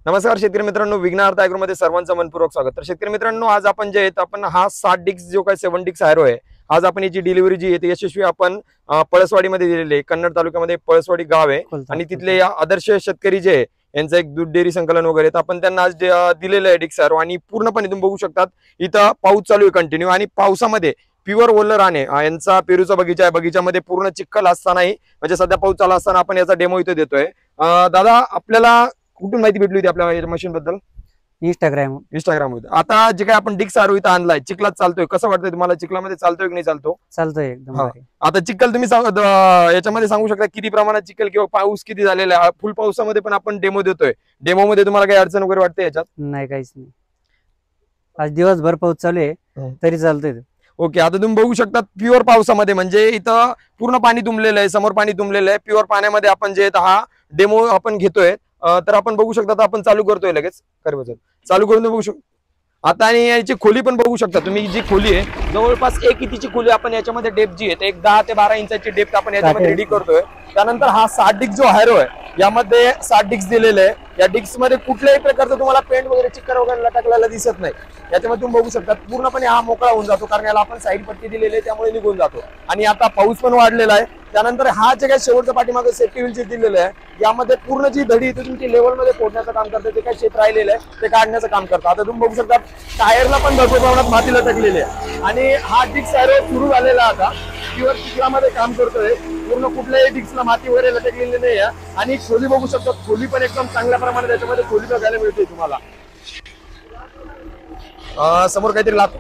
नमस्कार शेतकरी मित्रांनो, विघ्नहर्ता ॲग्रोमध्ये सर्वांचं मनपूर्वक स्वागत। तर शेतकरी मित्रांनो, आज आपण जे आहेत आपण हा 7 डिक्स जो काय 7 डिक्स हॅरो आहे, आज आपण याची डिलिव्हरी जी आहे ती यशस्वी आपण पळसवाडीमध्ये दिलेली आहे। कन्नड तालुक्यामध्ये पळसवाडी गाव आहे आणि तिथले आदर्श शेतकरी जे यांचं एक दूध डेअरी संकलन वगैरे, तर आपण त्यांना आज दिलेलं आहे डिक्स हॅरो। आणि पूर्णपणे तुम्ही बघू शकतात इथं पाऊस चालू आहे कंटिन्यू, आणि पावसामध्ये प्युअर ओलं रान आहे। यांचा पेरूचा बगीचा आहे, बगीच्यामध्ये पूर्ण चिखल असतानाही म्हणजे सध्या पाऊस चालू असताना आपण याचा डेमो इथे देतोय। दादा, आपल्याला कुठून माहिती भेटली होती आपल्या मशीन बद्दल? इंस्टाग्राम मध्ये। आता जे काय आपण डिक्स हॅरो इथं आणलाय, चिखलात चालतोय, कसं वाटतंय तुम्हाला? चिखलामध्ये चालतोय की नाही चालतो? चालतोय एकदम भारी। आता चिखल तुम्ही याच्यामध्ये सांगू शकता किती प्रमाणात चिखल किंवा पाऊस किती झालेला आहे? फुल पावसामध्ये पण आपण डेमो देतोय, डेमो मध्ये तुम्हाला काही अडचण वगैरे वाटते याच्यात? नाही, काहीच नाही। आज दिवसभर पाऊस चालू आहे तरी चालतोय। ओके, आता तुम्ही बघू शकता प्युअर पावसामध्ये म्हणजे इथं पूर्ण पाणी तुंबलेलं आहे, समोर पाणी तुंबलेलं आहे। प्युअर पाण्यामध्ये आपण जे हा डेमो आपण घेतोय, तर आपण बघू शकता आपण चालू करतोय लगेच चालू करून बघू शकतो आता। आणि याची खोली पण बघू शकता तुम्ही, जी खोली आहे जवळपास 1 इंचीची खोली आपण याच्यामध्ये डेप्थ जी आहे एक 10 ते 12 इंचाची डेप्थ आपण याच्यामध्ये रेडी करतोय। त्यानंतर हा 7 डिक्स जो हॅरो आहे यामध्ये 7 डिक्स दिलेले आहे। या डिक्स मध्ये कुठल्याही प्रकारचं तुम्हाला पेंट वगैरे चिक्कर वगैरे लटकलेला दिसत नाही। याच्यामध्ये तुम्ही बघू शकता पूर्णपणे हा मोकळा होऊन जातो, कारण याला आपण साईड पट्टी दिलेली आहे त्यामुळे निघून जातो। आणि आता पाऊस पण वाढलेला आहे, त्यानंतर हा जे काही शेवटच्या पाठीमागे सेफ्टी व्हील दिलेलं आहे यामध्ये पूर्ण जी धडी तुमची लेवल मध्ये पोहोचण्याचं काम करते, ते काही क्षेत्र राहिलेलं आहे ते काढण्याचं काम करतं। आता तुम्ही बघू शकता टायरला पण भरपूर प्रमाणात माती लटकलेली आहे। आणि हा डिक्स हॅरो सुरू झालेला आता प्युअर चिखलामध्ये काम करतोय, पूर्ण कुठल्याही डिक्सला माती वगैरे लटकलेली नाही आहे। आणि खोली बघू शकता, खोली पण एकदम चांगल्या प्रमाणात त्याच्यामध्ये खोली बघायला मिळते तुम्हाला। समोर काहीतरी लागतो।